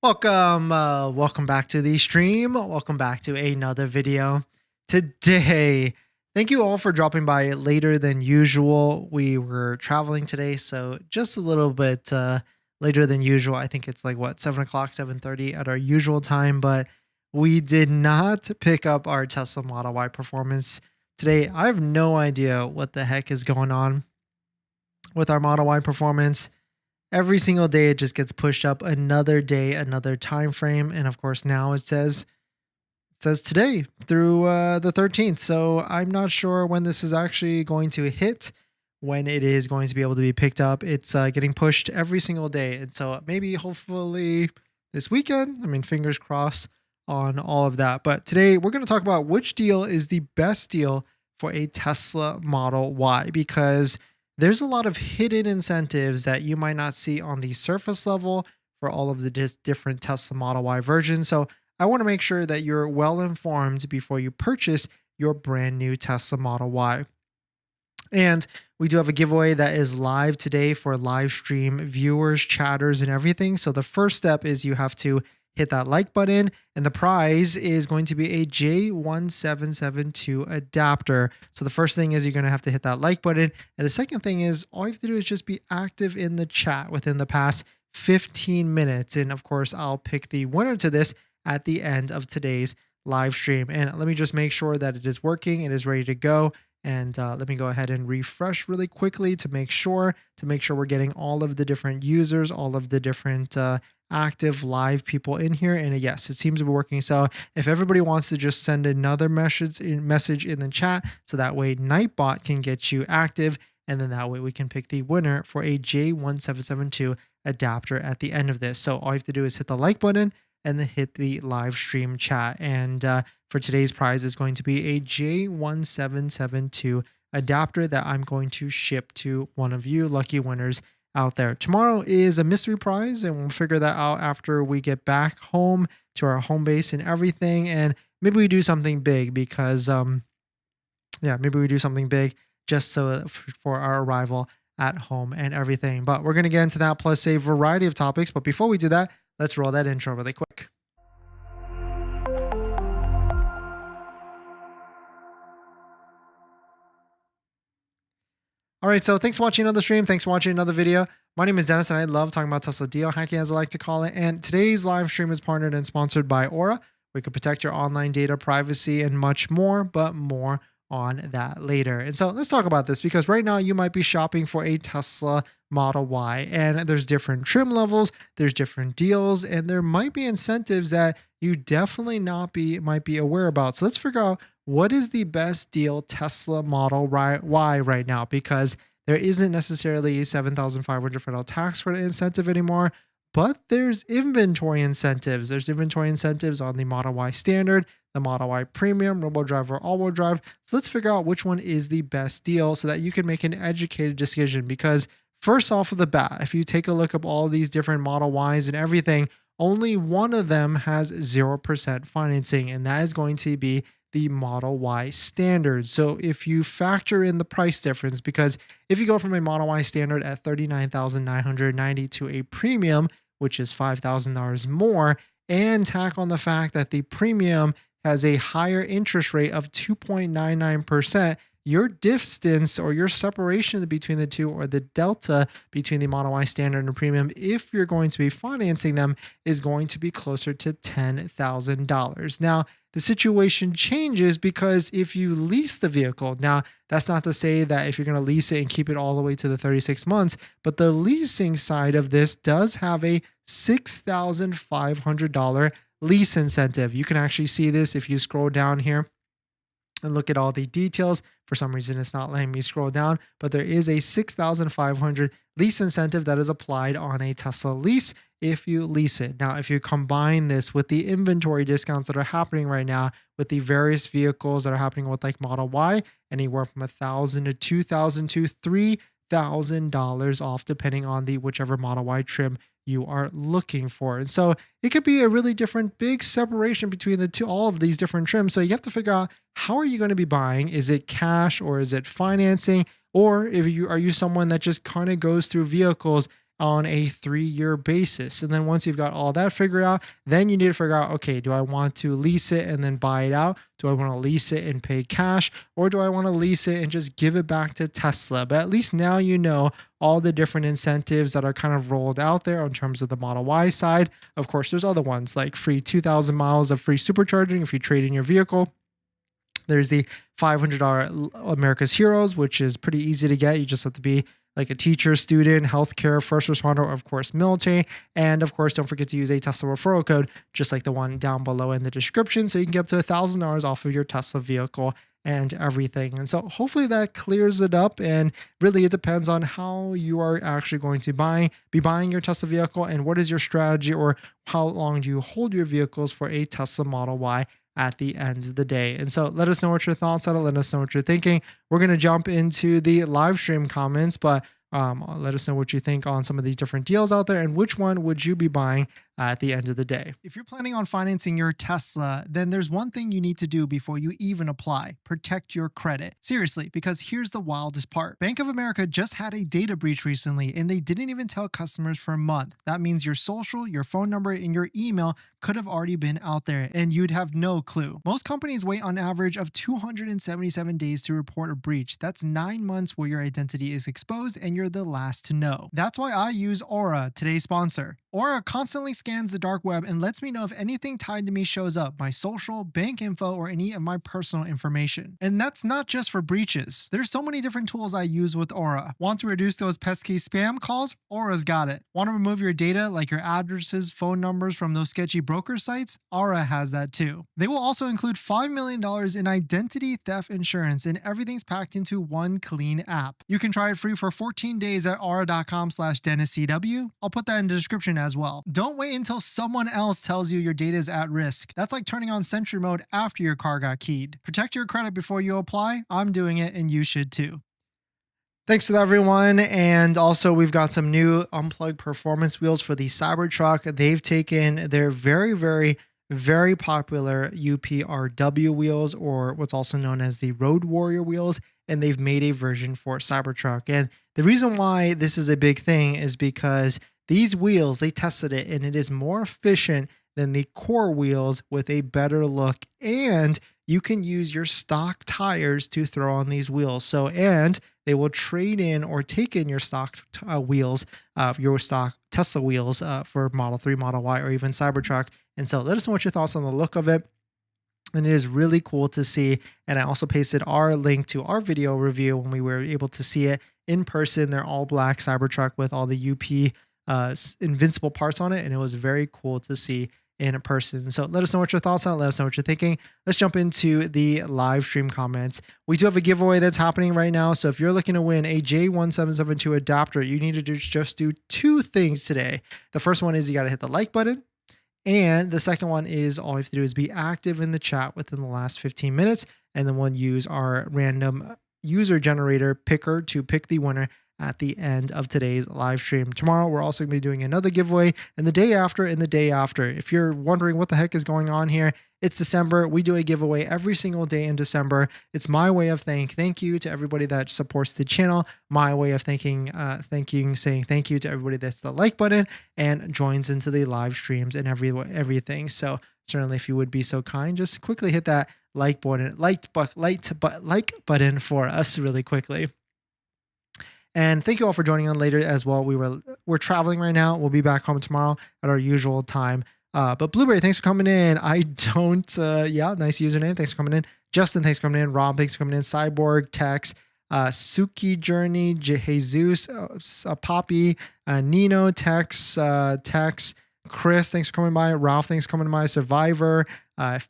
Welcome back to the stream. Welcome back to another video today. Thank you all for dropping by later than usual. We were traveling today, so just a little bit later than usual. I think it's like what, 7 o'clock, 7:30 at our usual time, but we did not pick up our Tesla Model Y Performance today. I have no idea what the heck is going on with our Model Y Performance. Every single day it just gets pushed up another day, another time frame, and of course now it says today through the 13th. So I'm not sure when this is actually going to hit, when it is going to be able to be picked up. It's getting pushed every single day, and so maybe hopefully this weekend. I mean, fingers crossed on all of that. But today we're going to talk about which deal is the best deal for a Tesla Model Y, because there's a lot of hidden incentives that you might not see on the surface level for all of the different Tesla Model Y versions. So I want to make sure that you're well informed before you purchase your brand new Tesla Model Y. And we do have a giveaway that is live today for live stream viewers, chatters, and everything. So the first step is you have to hit that like button, and the prize is going to be a J1772 adapter. So the first thing is you're going to have to hit that like button, and the second thing is all you have to do is just be active in the chat within the past 15 minutes. And of course, I'll pick the winner to this at the end of today's live stream. And let me just make sure that it is working, it is ready to go. And let me go ahead and refresh really quickly to make sure we're getting all of the different users, all of the different active live people in here. And yes, it seems to be working. So if everybody wants to just send another message in the chat, so that way Nightbot can get you active, and then that way we can pick the winner for a J1772 adapter at the end of this. So all you have to do is hit the like button and then hit the live stream chat. And for today's prize is going to be a J1772 adapter that I'm going to ship to one of you lucky winners out there. Tomorrow is a mystery prize, and we'll figure that out after we get back home to our home base and everything. And maybe we do something big because, maybe we do something big just so for our arrival at home and everything. But we're going to get into that plus a variety of topics. But before we do that, let's roll that intro really quick. All right, so thanks for watching another stream. Thanks for watching another video. My name is Dennis, and I love talking about Tesla deal hacking, as I like to call it. And today's live stream is partnered and sponsored by Aura. We can protect your online data, privacy, and much more, but more on that later. And so let's talk about this, because right now you might be shopping for a Tesla Model Y, and there's different trim levels, there's different deals, and there might be incentives that you definitely might be aware about. So let's figure out what is the best deal Tesla Model Y right now, because there isn't necessarily a $7,500 federal tax credit incentive anymore, but there's inventory incentives. There's inventory incentives on the Model Y Standard, the Model Y Premium, RoboDrive, or all-wheel drive. So let's figure out which one is the best deal so that you can make an educated decision. Because first off of the bat, if you take a look at all these different Model Ys and everything, only one of them has 0% financing, and that is going to be the Model Y Standard. So if you factor in the price difference, because if you go from a Model Y Standard at $39,990 to a Premium, which is $5,000 more, and tack on the fact that the Premium has a higher interest rate of 2.99%, your distance or your separation between the two, or the delta between the Model Y Standard and Premium, if you're going to be financing them, is going to be closer to $10,000. Now, the situation changes because if you lease the vehicle, now that's not to say that if you're going to lease it and keep it all the way to the 36 months, but the leasing side of this does have a $6,500 lease incentive. You can actually see this if you scroll down here and look at all the details. For some reason, it's not letting me scroll down, but there is a $6,500 lease incentive that is applied on a Tesla lease if you lease it. Now, if you combine this with the inventory discounts that are happening right now with the various vehicles that are happening with like Model Y, anywhere from $1,000 to $2,000 to $3,000 off, depending on the whichever Model Y trim you are looking for. And so it could be a really different big separation between the two, all of these different trims. So you have to figure out, how are you going to be buying? Is it cash or is it financing? Or are you someone that just kind of goes through vehicles on a 3-year basis. And then once you've got all that figured out, then you need to figure out, okay, do I want to lease it and then buy it out? Do I want to lease it and pay cash? Or do I want to lease it and just give it back to Tesla? But at least now you know all the different incentives that are kind of rolled out there in terms of the Model Y side. Of course, there's other ones like free 2,000 miles of free supercharging if you trade in your vehicle. There's the $500 America's Heroes, which is pretty easy to get. You just have to be like a teacher, student, healthcare, first responder, or of course, military. And of course, don't forget to use a Tesla referral code, just like the one down below in the description. So you can get up to $1,000 off of your Tesla vehicle and everything. And so hopefully that clears it up. And really it depends on how you are actually going to be buying your Tesla vehicle and what is your strategy, or how long do you hold your vehicles for a Tesla Model Y at the end of the day. And so let us know what your thoughts are. Let us know what you're thinking. We're going to jump into the live stream comments, but let us know what you think on some of these different deals out there and which one would you be buying at the end of the day. If you're planning on financing your Tesla, then there's one thing you need to do before you even apply: protect your credit. Seriously, because here's the wildest part. Bank of America just had a data breach recently, and they didn't even tell customers for a month. That means your social, your phone number, and your email could have already been out there, and you'd have no clue. Most companies wait on average of 277 days to report a breach. That's 9 months where your identity is exposed and you're the last to know. That's why I use Aura, today's sponsor. Aura constantly scans the dark web and lets me know if anything tied to me shows up: my social, bank info, or any of my personal information. And that's not just for breaches. There's so many different tools I use with Aura. Want to reduce those pesky spam calls? Aura's got it. Want to remove your data, like your addresses, phone numbers, from those sketchy broker sites? Aura has that too. They will also include $5 million in identity theft insurance, and everything's packed into one clean app. You can try it free for 14 days at aura.com/DennisCW. I'll put that in the description as well. Don't wait until someone else tells you your data is at risk. That's like turning on Sentry mode after your car got keyed. Protect your credit before you apply. I'm doing it, and you should too. Thanks to everyone. And also, we've got some new Unplugged Performance wheels for the Cybertruck. They've taken their very popular UPRW wheels, or what's also known as the Road Warrior wheels, and they've made a version for Cybertruck. And the reason why this is a big thing is because these wheels, they tested it, and it is more efficient than the core wheels with a better look. And you can use your stock tires to throw on these wheels. So, and they will trade in or take in your stock wheels, your stock Tesla wheels for Model 3, Model Y, or even Cybertruck. And so let us know what your thoughts on the look of it. And it is really cool to see. And I also pasted our link to our video review when we were able to see it in person. They're all black Cybertruck with all the UP invincible parts on it. And it was very cool to see in person. So let us know what your thoughts are. Let us know what you're thinking. Let's jump into the live stream comments. We do have a giveaway that's happening right now. So if you're looking to win a J1772 adapter, you need to just do 2 things today. The first one is you got to hit the like button. And the second one is all you have to do is be active in the chat within the last 15 minutes. And then we'll use our random user generator picker to pick the winner at the end of today's live stream. Tomorrow, we're also going to be doing another giveaway, and the day after and the day after. If you're wondering what the heck is going on here, it's December. We do a giveaway every single day in December. It's my way of saying thank you to everybody that supports the channel. My way of saying thank you to everybody that's the like button and joins into the live streams and everything. So certainly, if you would be so kind, just quickly hit that like button for us really quickly. And thank you all for joining on later as well. We're traveling right now. We'll be back home tomorrow at our usual time. But Blueberry, thanks for coming in. Nice username. Thanks for coming in. Justin, thanks for coming in. Rob, thanks for coming in. Cyborg, Tex, Suki Journey, Jesus, Poppy, Nino, Tex, Chris, thanks for coming by. Ralph, thanks for coming by. Survivor,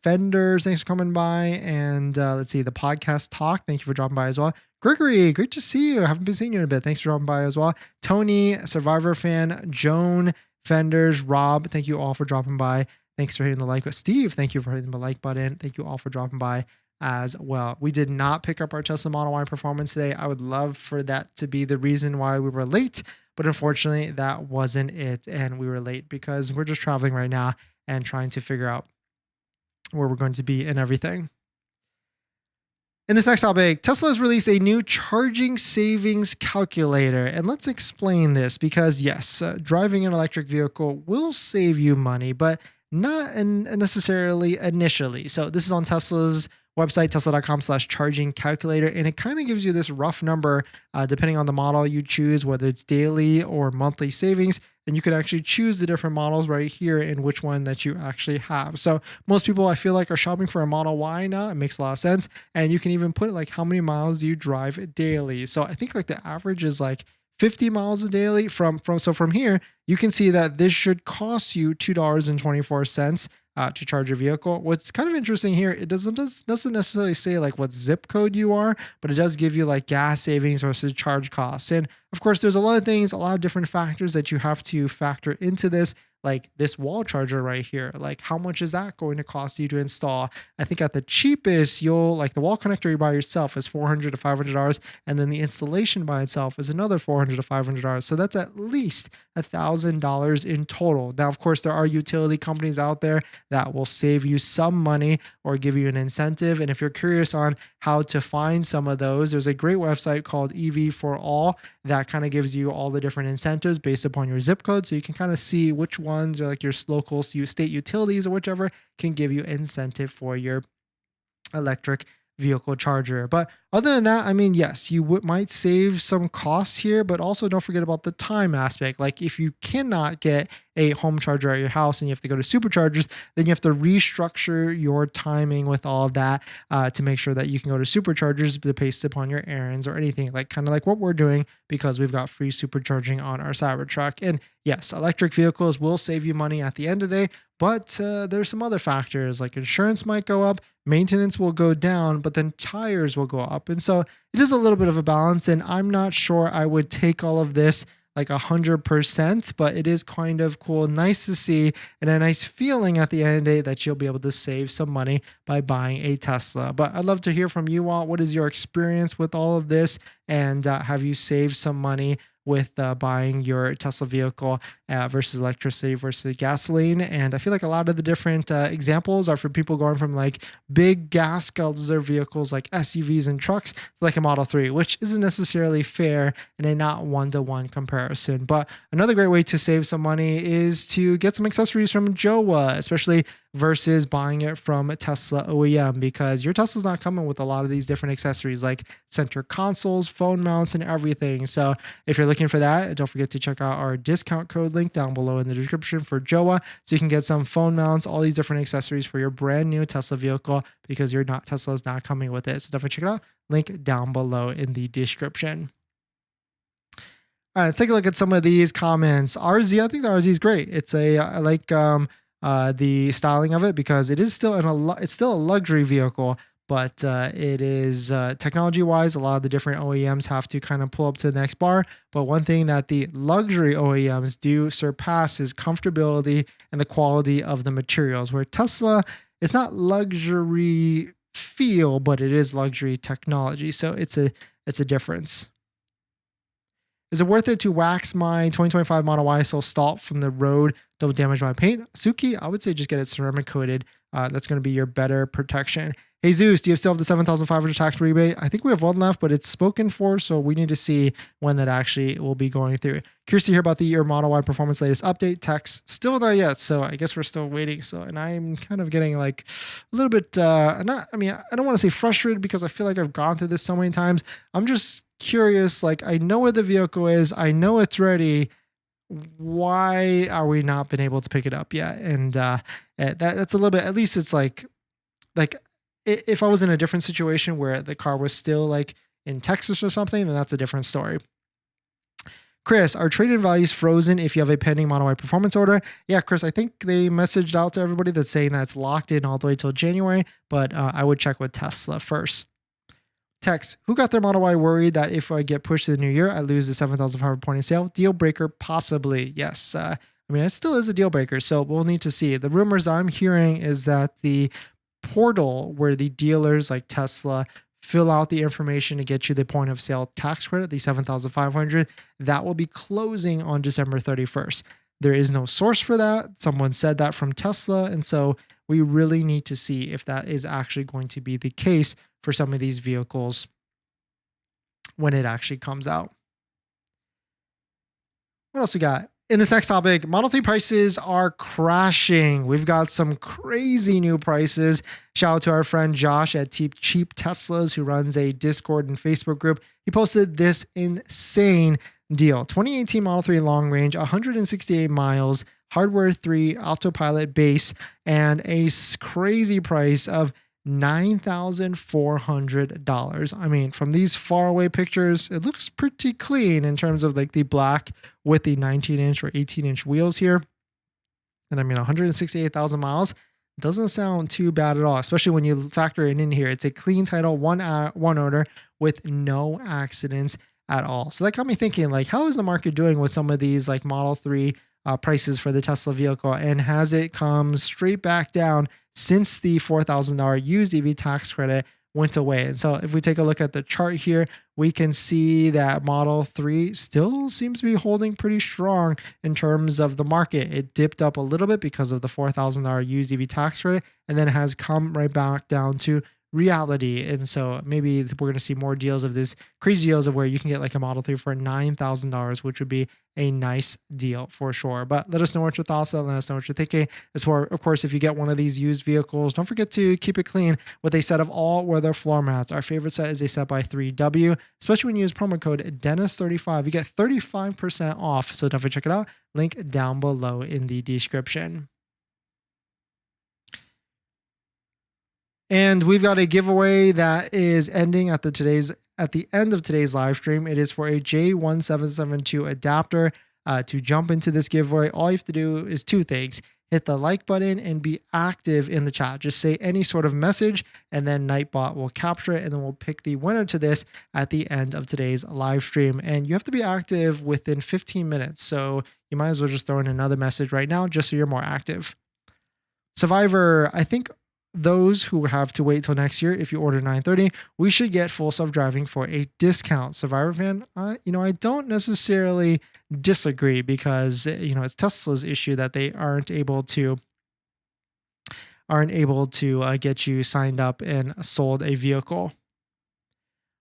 Fenders, thanks for coming by. And let's see, the podcast talk. Thank you for dropping by as well. Gregory, great to see you. I haven't been seeing you in a bit. Thanks for dropping by as well. Tony, Survivor fan, Joan, Fenders, Rob, thank you all for dropping by. Thanks for hitting the like button. Steve, thank you for hitting the like button. Thank you all for dropping by as well. We did not pick up our Tesla Model Y Performance today. I would love for that to be the reason why we were late, but unfortunately that wasn't it. And we were late because we're just traveling right now and trying to figure out where we're going to be and everything. In this next topic, Tesla has released a new charging savings calculator. And let's explain this because, yes, driving an electric vehicle will save you money, but not necessarily initially. So this is on Tesla's website, tesla.com/charging calculator. And it kind of gives you this rough number depending on the model you choose, whether it's daily or monthly savings. And you can actually choose the different models right here and which one that you actually have. So most people, I feel like, are shopping for a Model Y now. It makes a lot of sense. And you can even put like how many miles do you drive daily. So I think like the average is like 50 miles a daily from here, you can see that this should cost you $2.24 to charge your vehicle. What's kind of interesting here, it doesn't necessarily say like what zip code you are, but it does give you like gas savings versus charge costs. And of course, there's a lot of things, a lot of different factors that you have to factor into this, like this wall charger right here. Like how much is that going to cost you to install? I think at the cheapest, you'll like the wall connector by yourself is $400 to $500. And then the installation by itself is another $400 to $500. So that's at least $1,000 in total. Now, of course, there are utility companies out there that will save you some money or give you an incentive. And if you're curious on how to find some of those, there's a great website called EV for All that kind of gives you all the different incentives based upon your zip code. So you can kind of see which ones are like your local state utilities or whichever can give you incentive for your electric vehicle charger. But other than that, I mean, yes, you might save some costs here, but also don't forget about the time aspect. Like if you cannot get a home charger at your house and you have to go to superchargers, then you have to restructure your timing with all of that to make sure that you can go to superchargers based upon your errands or anything, like kind of like what we're doing because we've got free supercharging on our Cybertruck. And yes, electric vehicles will save you money at the end of the day, but there's some other factors like insurance might go up, maintenance will go down, but then tires will go up. And so it is a little bit of a balance, and I'm not sure I would take all of this like 100%, but it is kind of cool, nice to see, and a nice feeling at the end of the day that you'll be able to save some money by buying a Tesla. But I'd love to hear from you all. What is your experience with all of this? And have you saved some money with buying your Tesla vehicle versus electricity versus gasoline? And I feel like a lot of the different examples are for people going from like big gas guzzler vehicles like SUVs and trucks to like a Model 3, which isn't necessarily fair in a not one-to-one comparison. But another great way to save some money is to get some accessories from Jowa, especially versus buying it from a Tesla OEM, because your Tesla's not coming with a lot of these different accessories like center consoles, phone mounts, and everything. So if you're looking for that, don't forget to check out our discount code link down below in the description for Jowa, so you can get some phone mounts, all these different accessories for your brand new Tesla vehicle, because Tesla's not coming with it. So definitely check it out. Link down below in the description. All right, let's take a look at some of these comments. RZ, I think the RZ is great. It's I like the styling of it because it is still it's still a luxury vehicle, but it is technology-wise, a lot of the different OEMs have to kind of pull up to the next bar. But one thing that the luxury OEMs do surpass is comfortability and the quality of the materials, where Tesla, it's not luxury feel, but it is luxury technology. So it's a difference. Is it worth it to wax my 2025 Model Y so stop from the road, don't damage my paint? Suki, I would say just get it ceramic coated. That's going to be your better protection. Hey Zeus, do you still have the $7,500 tax rebate? I think we have one left, but it's spoken for, so we need to see when that actually will be going through. Curious to hear about the year Model Y performance latest update. Text still not yet, so I guess we're still waiting. So, and I'm kind of getting like a little bit I don't want to say frustrated because I feel like I've gone through this so many times. I'm just curious, like I know where the vehicle is, I know it's ready. Why are we not been able to pick it up yet? And that's a little bit, at least it's like if I was in a different situation where the car was still like in Texas or something, then that's a different story. Chris, are trade-in values frozen if you have a pending Model Y performance order? Yeah, Chris, I think they messaged out to everybody that's saying that it's locked in all the way till January, but I would check with Tesla first. Text, who got their Model Y worried that if I get pushed to the new year, I lose the 7,500 point of sale? Deal breaker, possibly. Yes. I mean, it still is a deal breaker, so we'll need to see. The rumors I'm hearing is that the portal where the dealers like Tesla fill out the information to get you the point of sale tax credit, the 7,500, that will be closing on December 31st. There is no source for that. Someone said that from Tesla. And so we really need to see if that is actually going to be the case for some of these vehicles when it actually comes out. What else we got? In this next topic, Model 3 prices are crashing. We've got some crazy new prices. Shout out to our friend Josh at Cheap Teslas, who runs a Discord and Facebook group. He posted this insane deal. 2018 Model 3 long range, 168 miles, hardware 3, autopilot base, and a crazy price of $9,400. I mean, from these faraway pictures, it looks pretty clean in terms of like the black with the 19-inch or 18-inch wheels here. And I mean, 168,000 miles doesn't sound too bad at all, especially when you factor it in here. It's a clean title, one owner with no accidents at all. So that got me thinking, like, how is the market doing with some of these like Model 3 prices for the Tesla vehicle? And has it come straight back down since the $4,000 used EV tax credit went away? And so if we take a look at the chart here, we can see that Model 3 still seems to be holding pretty strong in terms of the market. It dipped up a little bit because of the $4,000 used EV tax credit, and then has come right back down to reality. And so maybe we're going to see more deals of this crazy deals of where you can get like a Model 3 for $9,000, which would be a nice deal for sure. But let us know what your thoughts are. Let us know what you're thinking. As for, of course, if you get one of these used vehicles, don't forget to keep it clean with a set of all-weather floor mats. Our favorite set is a set by 3W, especially when you use promo code Dennis35. You get 35% off. So definitely check it out. Link down below in the description. And we've got a giveaway that is ending at the end of today's live stream. It is for a J1772 adapter. To jump into this giveaway, all you have to do is two things. Hit the like button and be active in the chat. Just say any sort of message, and then Nightbot will capture it, and then we'll pick the winner to this at the end of today's live stream. And you have to be active within 15 minutes. So you might as well just throw in another message right now just so you're more active. Survivor, I think those who have to wait till next year, if you order 930, we should get full self-driving for a discount. Survivor fan, I don't necessarily disagree, because it's Tesla's issue that they aren't able to get you signed up and sold a vehicle.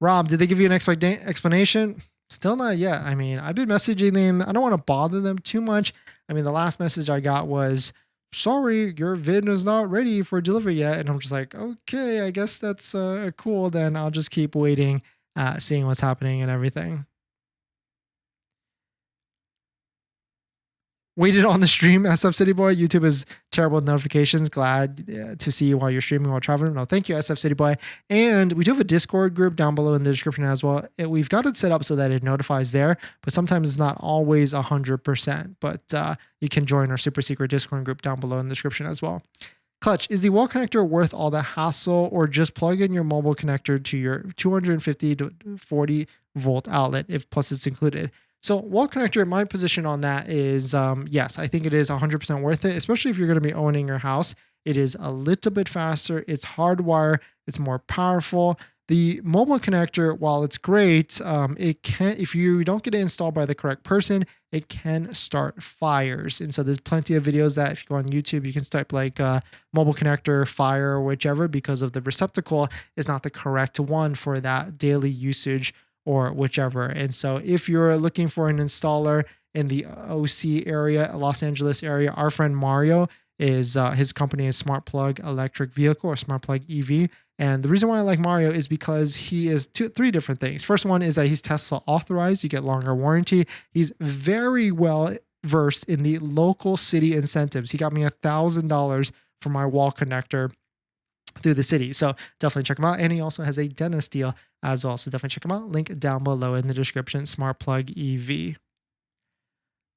Rob, did they give you an explanation? Still not yet. I mean, I've been messaging them. I don't want to bother them too much. I mean, the last message I got was, sorry, your VIN is not ready for delivery yet. And I'm just like, okay, I guess that's cool. Then I'll just keep waiting, seeing what's happening and everything. Waited on the stream, SF City Boy. YouTube is terrible with notifications. Glad to see you while you're streaming while traveling. No, thank you, SF City Boy. And we do have a Discord group down below in the description as well. We've got it set up so that it notifies there, but sometimes it's not always 100%. But you can join our super secret Discord group down below in the description as well. Clutch, is the wall connector worth all the hassle, or just plug in your mobile connector to your 250 to 40 volt outlet if plus it's included? So wall connector, my position on that is, yes, I think it is 100% worth it, especially if you're going to be owning your house. It is a little bit faster. It's hardwire. It's more powerful. The mobile connector, while it's great, it can, if you don't get it installed by the correct person, it can start fires. And so there's plenty of videos that if you go on YouTube, you can type like mobile connector fire or whichever, because of the receptacle is not the correct one for that daily usage or whichever. And so if you're looking for an installer in the OC area, Los Angeles area, our friend Mario is, his company is Smart Plug Electric Vehicle or Smart Plug EV. And the reason why I like Mario is because he is three different things. First one is that he's Tesla authorized. You get longer warranty. He's very well versed in the local city incentives. He got me $1,000 for my wall connector through the city. So definitely check him out. And he also has a dentist deal as well. So definitely check him out. Link down below in the description. Smart Plug EV.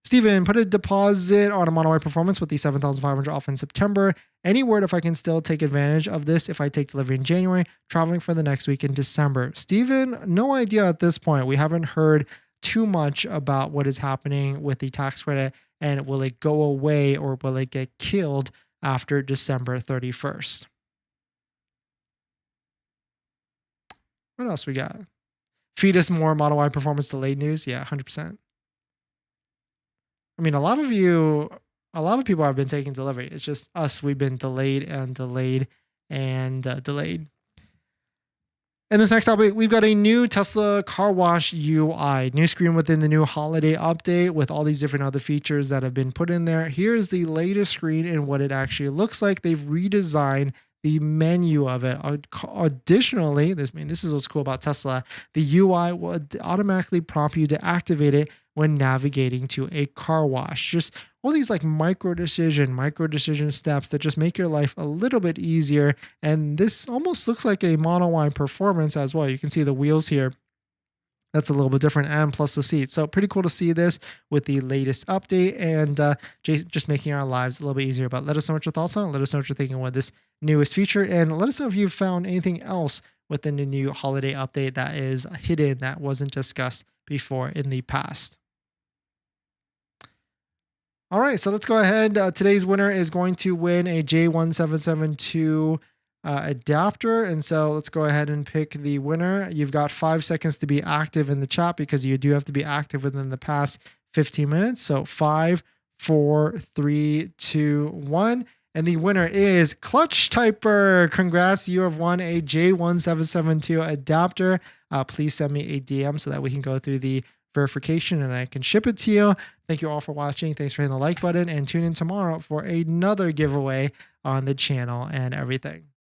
Steven, put a deposit on a Model Y Performance with the $7,500 off in September. Any word if I can still take advantage of this if I take delivery in January, traveling for the next week in December? Steven, no idea at this point. We haven't heard too much about what is happening with the tax credit, and will it go away or will it get killed after December 31st? What else we got? Feed us more Model Y Performance delayed news. Yeah, 100%. I mean, a lot of people have been taking delivery. It's just us. We've been delayed and delayed and delayed. In this next topic, we've got a new Tesla car wash UI, new screen within the new holiday update with all these different other features that have been put in there. Here's the latest screen and what it actually looks like. They've redesigned the menu of it. Additionally, this is what's cool about Tesla. The UI will automatically prompt you to activate it when navigating to a car wash. Just all these like micro decision steps that just make your life a little bit easier. And this almost looks like a Model Y Performance as well. You can see the wheels here. That's a little bit different, and plus the seat. So pretty cool to see this with the latest update and just making our lives a little bit easier. But let us know what your thoughts on it. Let us know what you're thinking with this newest feature, and let us know if you've found anything else within the new holiday update that is hidden that wasn't discussed before in the past. All right, so let's go ahead. Today's winner is going to win a J1772 adapter. And so let's go ahead and pick the winner. You've got 5 seconds to be active in the chat because you do have to be active within the past 15 minutes. So 5, 4, 3, 2, 1. And the winner is Clutch Typer. Congrats, you have won a J1772 adapter. Please send me a DM so that we can go through the verification and I can ship it to you. Thank you all for watching. Thanks for hitting the like button and tune in tomorrow for another giveaway on the channel and everything.